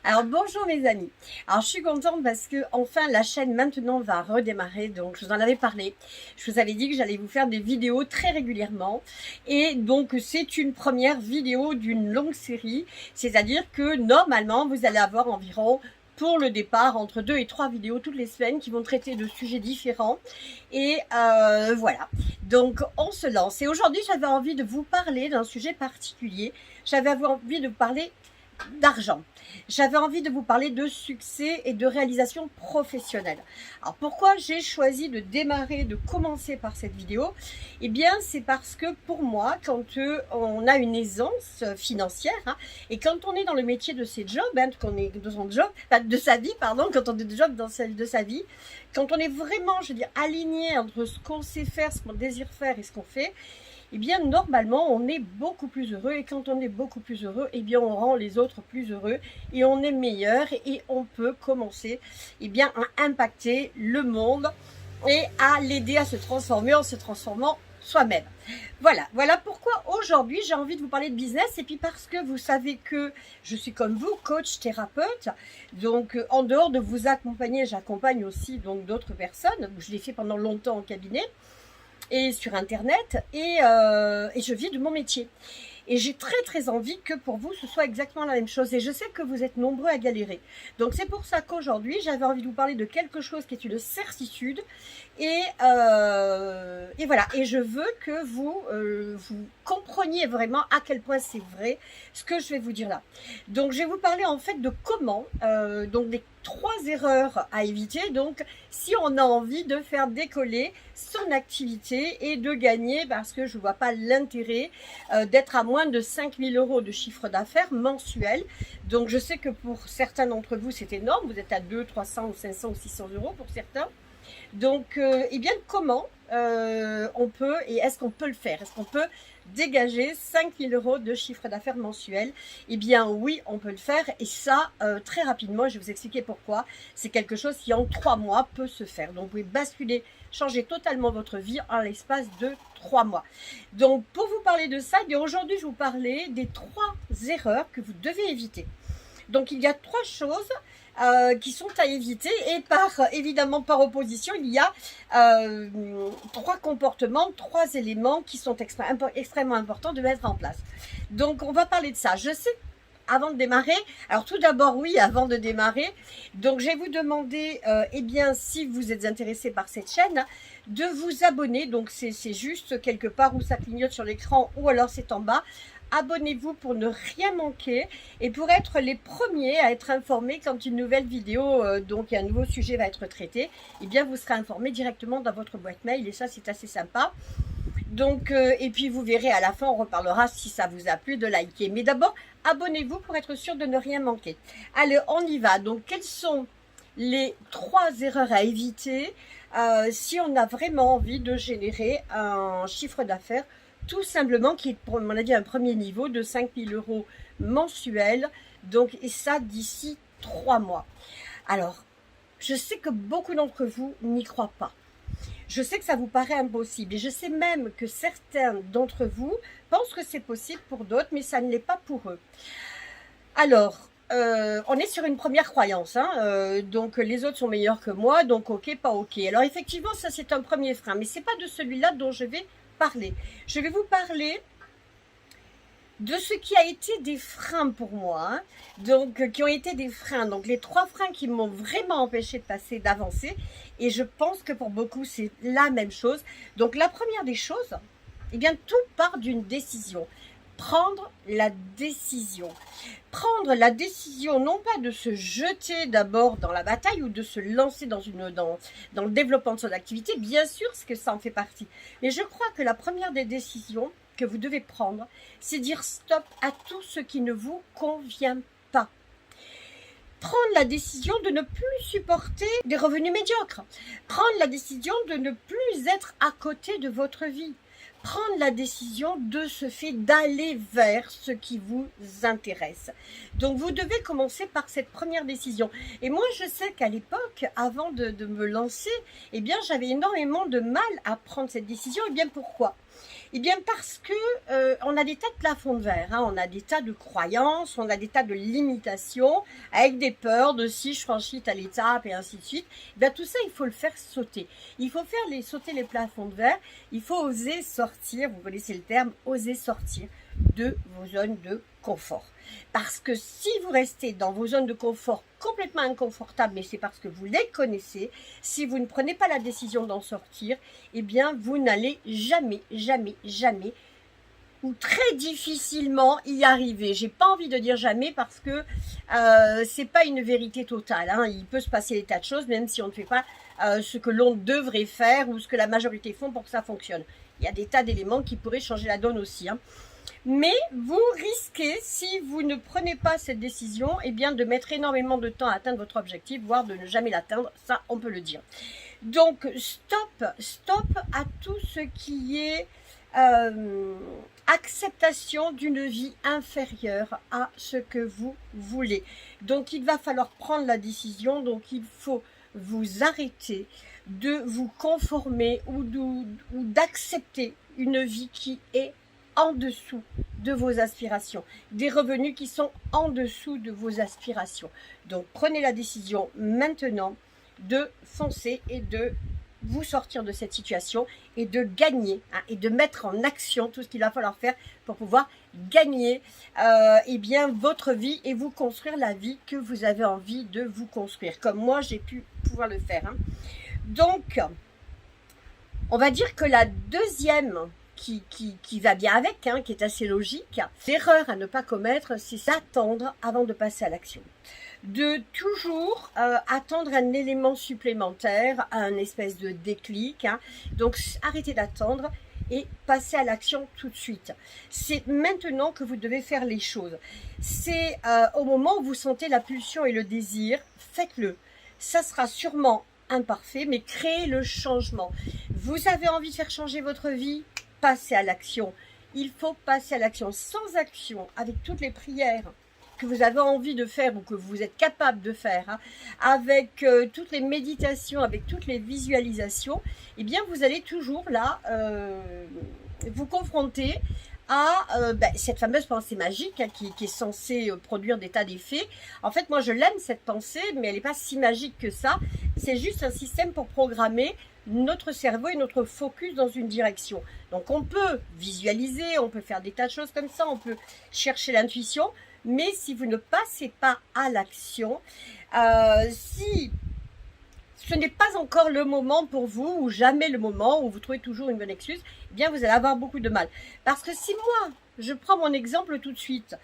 Alors bonjour mes amis. Alors je suis contente parce que enfin la chaîne maintenant va redémarrer. Donc je vous en avais parlé. Je vous avais dit que j'allais vous faire des vidéos très régulièrement. Et donc c'est une première vidéo d'une longue série. C'est-à-dire que normalement vous allez avoir environ pour le départ entre 2 et 3 vidéos toutes les semaines qui vont traiter de sujets différents. Et voilà. Donc on se lance. Et aujourd'hui j'avais envie de vous parler d'un sujet particulier. J'avais envie de vous parler d'argent. J'avais envie de vous parler de succès et de réalisation professionnelle. Alors pourquoi j'ai choisi de démarrer, de commencer par cette vidéo? Eh bien c'est parce que pour moi, quand on a une aisance financière, et quand on est dans le métier de ses jobs, qu'on est de son job, de sa vie, pardon, quand on est de job dans de sa vie, quand on est vraiment, je veux dire, aligné entre ce qu'on sait faire, ce qu'on désire faire et ce qu'on fait, eh bien normalement on est beaucoup plus heureux, et quand on est beaucoup plus heureux, eh bien on rend les autres plus heureux et on est meilleur, et on peut commencer bien à impacter le monde et à l'aider à se transformer en se transformant soi-même. Voilà pourquoi aujourd'hui j'ai envie de vous parler de business, et puis parce que vous savez que je suis comme vous, coach, thérapeute, donc en dehors de vous accompagner, j'accompagne aussi donc d'autres personnes. Je l'ai fait pendant longtemps en cabinet et sur internet, et je vis de mon métier. Et j'ai très envie que pour vous ce soit exactement la même chose, et je sais que vous êtes nombreux à galérer. Donc c'est pour ça qu'aujourd'hui j'avais envie de vous parler de quelque chose qui est une certitude, et voilà, et je veux que vous compreniez vraiment à quel point c'est vrai ce que je vais vous dire là. Donc je vais vous parler en fait de comment, donc des 3 erreurs à éviter, donc si on a envie de faire décoller son activité et de gagner, parce que je ne vois pas l'intérêt d'être à moins de 5 000 € de chiffre d'affaires mensuel. Donc je sais que pour certains d'entre vous c'est énorme, vous êtes à 200, 300 ou 500 ou 600 € pour certains. Donc eh bien comment on peut, et est-ce qu'on peut le faire? Est-ce qu'on peut dégager 5 000 € de chiffre d'affaires mensuel? Eh bien oui, on peut le faire, et ça très rapidement. Je vais vous expliquer pourquoi. C'est quelque chose qui en 3 mois peut se faire. Donc vous pouvez basculer, changer totalement votre vie en l'espace de 3 mois. Donc pour vous parler de ça, eh aujourd'hui je vais vous parler des 3 erreurs que vous devez éviter. Donc il y a 3 choses qui sont à éviter, et évidemment par opposition il y a 3 comportements, 3 éléments qui sont extrêmement importants de mettre en place. Donc on va parler de ça. Je sais, avant de démarrer, alors tout d'abord oui, avant de démarrer, donc je vais vous demander eh bien si vous êtes intéressé par cette chaîne, de vous abonner. Donc c'est juste quelque part où ça clignote sur l'écran, ou alors c'est en bas. Abonnez-vous pour ne rien manquer et pour être les premiers à être informés quand une nouvelle vidéo, donc un nouveau sujet va être traité. Eh bien vous serez informé directement dans votre boîte mail, et ça c'est assez sympa. Donc et puis vous verrez à la fin, on reparlera si ça vous a plu de liker. Mais d'abord abonnez-vous pour être sûr de ne rien manquer. Allez, on y va. Donc quelles sont les 3 erreurs à éviter si on a vraiment envie de générer un chiffre d'affaires tout simplement qui est, pour mon avis, un premier niveau de 5 000 € mensuels, donc, et ça d'ici 3 mois. Alors, je sais que beaucoup d'entre vous n'y croient pas. Je sais que ça vous paraît impossible, et je sais même que certains d'entre vous pensent que c'est possible pour d'autres, mais ça ne l'est pas pour eux. Alors, on est sur une première croyance, donc les autres sont meilleurs que moi, donc ok, pas ok. Alors effectivement, ça c'est un premier frein, mais c'est pas de celui-là dont je vais parler. Je vais vous parler de ce qui a été des freins pour moi, donc qui ont été des freins, donc les 3 freins qui m'ont vraiment empêché de passer, d'avancer, et je pense que pour beaucoup c'est la même chose. Donc la première des choses, eh bien tout part d'une décision. Prendre la décision. Prendre la décision, non pas de se jeter d'abord dans la bataille ou de se lancer dans le développement de son activité, bien sûr, parce que ça en fait partie. Mais je crois que la première des décisions que vous devez prendre, c'est dire stop à tout ce qui ne vous convient pas. Prendre la décision de ne plus supporter des revenus médiocres. Prendre la décision de ne plus être à côté de votre vie. Prendre la décision de ce fait d'aller vers ce qui vous intéresse. Donc vous devez commencer par cette première décision. Et moi je sais qu'à l'époque, avant de me lancer, eh bien j'avais énormément de mal à prendre cette décision. Et bien pourquoi? Eh bien parce que on a des tas de plafonds de verre, hein, on a des tas de croyances, on a des tas de limitations, avec des peurs de si je franchis telle étape et ainsi de suite. Eh bien tout ça, il faut le faire sauter. Il faut faire sauter les plafonds de verre, il faut oser sortir, vous connaissez le terme, oser sortir de vos zones de confort. Parce que si vous restez dans vos zones de confort complètement inconfortables, mais c'est parce que vous les connaissez, si vous ne prenez pas la décision d'en sortir, eh bien vous n'allez jamais, jamais, jamais ou très difficilement y arriver. J'ai pas envie de dire jamais parce que c'est pas une vérité totale, hein. Il peut se passer des tas de choses même si on ne fait pas ce que l'on devrait faire ou ce que la majorité font pour que ça fonctionne. Il y a des tas d'éléments qui pourraient changer la donne aussi, hein. Mais vous risquez, si vous ne prenez pas cette décision, eh bien de mettre énormément de temps à atteindre votre objectif, voire de ne jamais l'atteindre, ça on peut le dire. Donc stop à tout ce qui est acceptation d'une vie inférieure à ce que vous voulez. Donc il va falloir prendre la décision, donc il faut vous arrêter de vous conformer ou d'accepter une vie qui est en dessous de vos aspirations, des revenus qui sont en dessous de vos aspirations. Donc prenez la décision maintenant de foncer et de vous sortir de cette situation et de gagner, hein, et de mettre en action tout ce qu'il va falloir faire pour pouvoir gagner eh bien votre vie et vous construire la vie que vous avez envie de vous construire, comme moi j'ai pu pouvoir le faire, hein. Donc on va dire que la deuxième qui va bien avec, hein, qui est assez logique, l'erreur à ne pas commettre, c'est d'attendre avant de passer à l'action. De toujours attendre un élément supplémentaire, un espèce de déclic, hein. Donc arrêtez d'attendre et passez à l'action tout de suite. C'est maintenant que vous devez faire les choses. C'est au moment où vous sentez la pulsion et le désir, faites-le. Ça sera sûrement imparfait, mais créez le changement. Vous avez envie de faire changer votre vie, passez à l'action. Il faut passer à l'action. Sans action, avec toutes les prières que vous avez envie de faire ou que vous êtes capable de faire, hein, avec toutes les méditations, avec toutes les visualisations, eh bien vous allez toujours là vous confronter à cette fameuse pensée magique, hein, qui est censée produire des tas d'effets. En fait, moi je l'aime cette pensée, mais elle n'est pas si magique que ça. C'est juste un système pour programmer notre cerveau et notre focus dans une direction. Donc on peut visualiser, on peut faire des tas de choses comme ça, on peut chercher l'intuition, mais si vous ne passez pas à l'action, si ce n'est pas encore le moment pour vous, ou jamais le moment, où vous trouvez toujours une bonne excuse, eh bien vous allez avoir beaucoup de mal. Parce que si moi, je prends mon exemple tout de suite,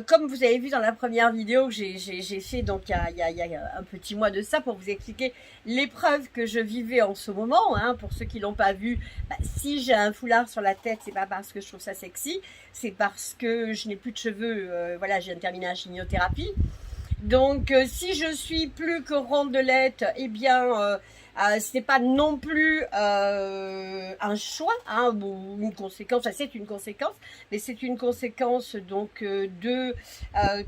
comme vous avez vu dans la première vidéo que j'ai fait donc il y a un petit mois de ça pour vous expliquer l'épreuve que je vivais en ce moment, hein, pour ceux qui l'ont pas vu, si j'ai un foulard sur la tête, c'est pas parce que je trouve ça sexy, c'est parce que je n'ai plus de cheveux, voilà, je viens de terminer la chimiothérapie. Donc si je suis plus que rondelette, eh bien ce n'est pas non plus un choix, hein, ou une conséquence, enfin, c'est une conséquence, mais c'est une conséquence donc de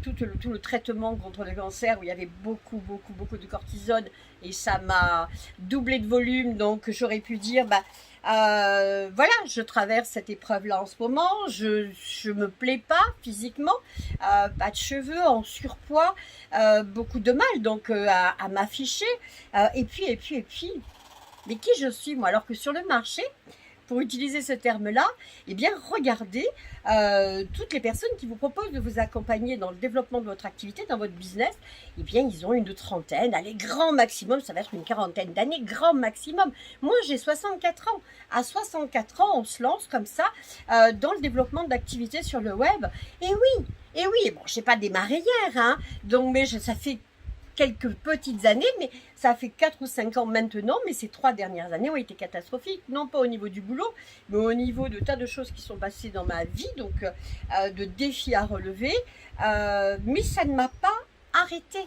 tout le traitement contre le cancer où il y avait beaucoup de cortisone et ça m'a doublé de volume, donc j'aurais pu dire voilà, je traverse cette épreuve-là en ce moment, je me plais pas physiquement, pas de cheveux, en surpoids, beaucoup de mal donc à m'afficher, et puis, mais qui je suis moi, alors que sur le marché, pour utiliser ce terme-là, eh bien regardez toutes les personnes qui vous proposent de vous accompagner dans le développement de votre activité, dans votre business, eh bien ils ont une trentaine, allez grand maximum, ça va être une quarantaine d'années, grand maximum. Moi j'ai 64 ans, à 64 ans on se lance comme ça dans le développement d'activités sur le web, et oui, bon j'ai pas démarré hier, hein, donc mais ça fait quelques petites années, mais ça fait 4 ou 5 ans maintenant, mais ces 3 dernières années ont été catastrophiques, non pas au niveau du boulot, mais au niveau de tas de choses qui sont passées dans ma vie, donc de défis à relever, mais ça ne m'a pas arrêté.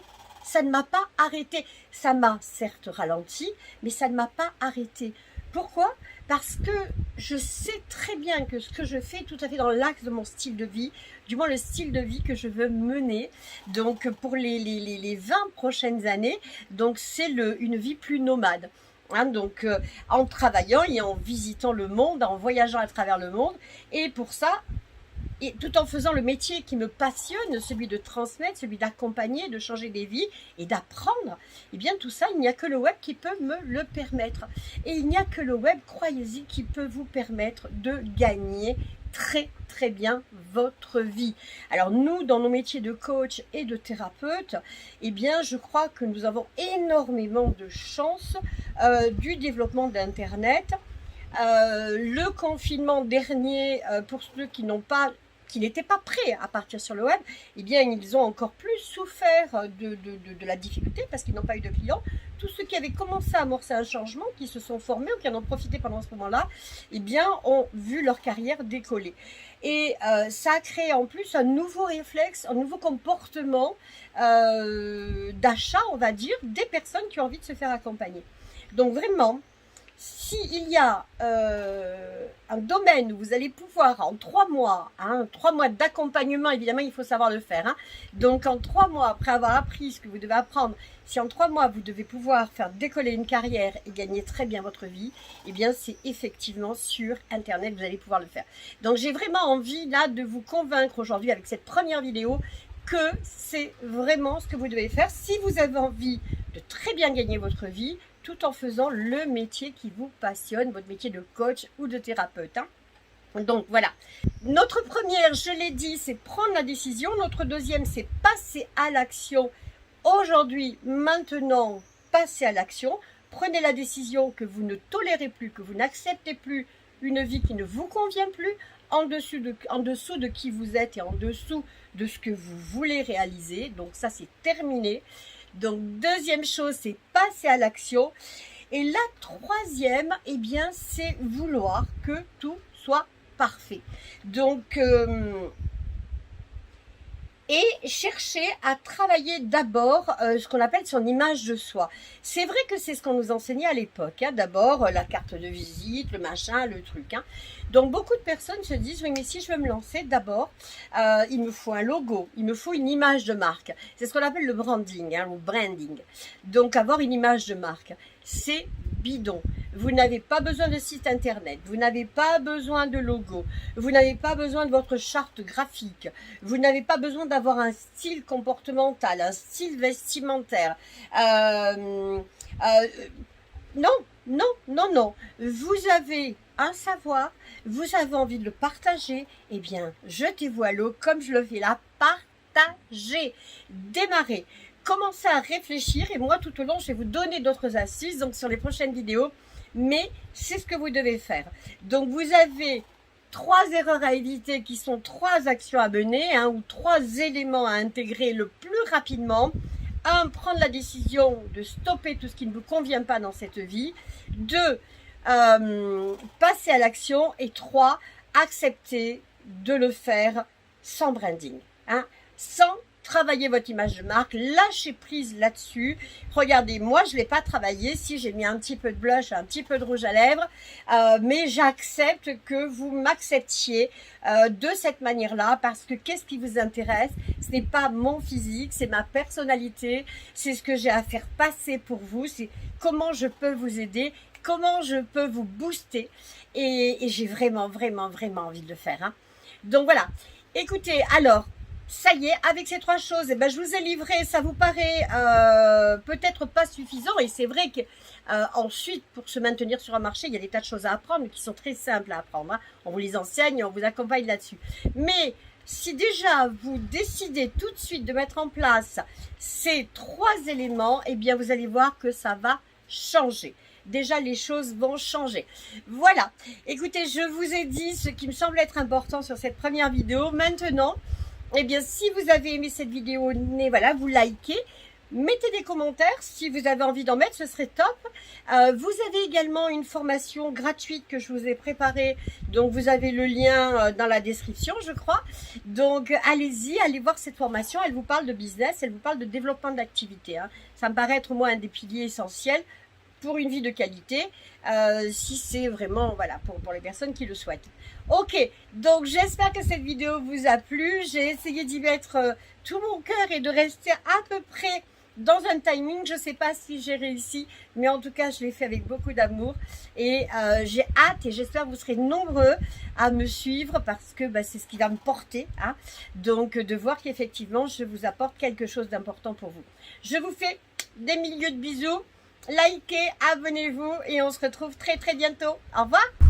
Ça ne m'a pas arrêté. Ça m'a certes ralenti, mais ça ne m'a pas arrêté. Pourquoi? Parce que je sais très bien que ce que je fais est tout à fait dans l'axe de mon style de vie, du moins le style de vie que je veux mener. Donc pour les 20 prochaines années, donc c'est une vie plus nomade. Hein, donc, en travaillant et en visitant le monde, en voyageant à travers le monde. Et pour ça, et tout en faisant le métier qui me passionne, celui de transmettre, celui d'accompagner, de changer des vies et d'apprendre, eh bien tout ça, il n'y a que le web qui peut me le permettre. Et il n'y a que le web, croyez-y, qui peut vous permettre de gagner très très bien votre vie. Alors nous, dans nos métiers de coach et de thérapeute, eh bien je crois que nous avons énormément de chance du développement d'Internet. Le confinement dernier, pour ceux qui n'étaient pas prêts à partir sur le web, eh bien, ils ont encore plus souffert de la difficulté parce qu'ils n'ont pas eu de clients. Tous ceux qui avaient commencé à amorcer un changement, qui se sont formés ou qui en ont profité pendant ce moment-là, eh bien, ont vu leur carrière décoller. Et ça a créé en plus un nouveau réflexe, un nouveau comportement d'achat, on va dire, des personnes qui ont envie de se faire accompagner. Donc vraiment, s'il y a un domaine où vous allez pouvoir en 3 mois, 3 mois d'accompagnement, évidemment il faut savoir le faire, hein, donc en 3 mois après avoir appris ce que vous devez apprendre, si en 3 mois vous devez pouvoir faire décoller une carrière et gagner très bien votre vie, eh bien c'est effectivement sur Internet que vous allez pouvoir le faire. Donc j'ai vraiment envie là de vous convaincre aujourd'hui avec cette première vidéo que c'est vraiment ce que vous devez faire si vous avez envie de très bien gagner votre vie, tout en faisant le métier qui vous passionne, votre métier de coach ou de thérapeute. Hein. Donc voilà, notre première, je l'ai dit, c'est prendre la décision. Notre deuxième, c'est passer à l'action. Aujourd'hui, maintenant, passez à l'action. Prenez la décision que vous ne tolérez plus, que vous n'acceptez plus une vie qui ne vous convient plus, en dessous de qui vous êtes et en dessous de ce que vous voulez réaliser. Donc ça, c'est terminé. Donc, deuxième chose, c'est passer à l'action. Et la troisième, eh bien, c'est vouloir que tout soit parfait. Donc, et chercher à travailler d'abord ce qu'on appelle son image de soi. C'est vrai que c'est ce qu'on nous enseignait à l'époque. Hein. D'abord, la carte de visite, le machin, le truc. Hein. Donc, beaucoup de personnes se disent, oui, mais si je veux me lancer, d'abord, il me faut un logo, il me faut une image de marque. C'est ce qu'on appelle le branding, hein, ou branding. Donc, avoir une image de marque, c'est bidon. Vous n'avez pas besoin de site internet, vous n'avez pas besoin de logo, vous n'avez pas besoin de votre charte graphique, vous n'avez pas besoin d'avoir un style comportemental, un style vestimentaire. Non, non, non, non. Vous avez un savoir, vous avez envie de le partager, eh bien, jetez-vous à l'eau comme je le fais là, partagez, démarrez. Commencez à réfléchir et moi tout au long je vais vous donner d'autres astuces donc sur les prochaines vidéos, mais c'est ce que vous devez faire. Donc vous avez 3 erreurs à éviter qui sont 3 actions à mener, ou 3 éléments à intégrer le plus rapidement. 1, prendre la décision de stopper tout ce qui ne vous convient pas dans cette vie. 2, passer à l'action. Et 3, accepter de le faire sans branding, sans travailler votre image de marque, lâchez prise là-dessus. Regardez, moi je ne l'ai pas travaillé, si j'ai mis un petit peu de blush, un petit peu de rouge à lèvres, mais j'accepte que vous m'acceptiez de cette manière-là, parce que qu'est-ce qui vous intéresse? Ce n'est pas mon physique, c'est ma personnalité, c'est ce que j'ai à faire passer pour vous, c'est comment je peux vous aider, comment je peux vous booster, et j'ai vraiment, vraiment, vraiment envie de le faire. Hein. Donc voilà, écoutez, alors, ça y est, avec ces 3 choses, eh ben, je vous ai livré, ça vous paraît peut-être pas suffisant, et c'est vrai que ensuite, pour se maintenir sur un marché, il y a des tas de choses à apprendre qui sont très simples à apprendre. Hein. On vous les enseigne, on vous accompagne là-dessus. Mais si déjà vous décidez tout de suite de mettre en place ces 3 éléments, eh bien vous allez voir que ça va changer. Déjà, les choses vont changer. Voilà. Écoutez, je vous ai dit ce qui me semble être important sur cette première vidéo. Maintenant, eh bien, si vous avez aimé cette vidéo, voilà, vous likez, mettez des commentaires. Si vous avez envie d'en mettre, ce serait top. Vous avez également une formation gratuite que je vous ai préparée. Donc, vous avez le lien dans la description, je crois. Donc, allez-y, allez voir cette formation. Elle vous parle de business, elle vous parle de développement d'activité. Hein. Ça me paraît être, moi, un des piliers essentiels pour une vie de qualité, si c'est vraiment, voilà, pour les personnes qui le souhaitent. Ok, donc j'espère que cette vidéo vous a plu. J'ai essayé d'y mettre tout mon cœur et de rester à peu près dans un timing. Je ne sais pas si j'ai réussi, mais en tout cas, je l'ai fait avec beaucoup d'amour. Et j'ai hâte et j'espère que vous serez nombreux à me suivre parce que c'est ce qui va me porter. Hein. Donc, de voir qu'effectivement, je vous apporte quelque chose d'important pour vous. Je vous fais des milliers de bisous. Likez, abonnez-vous et on se retrouve très très bientôt. Au revoir.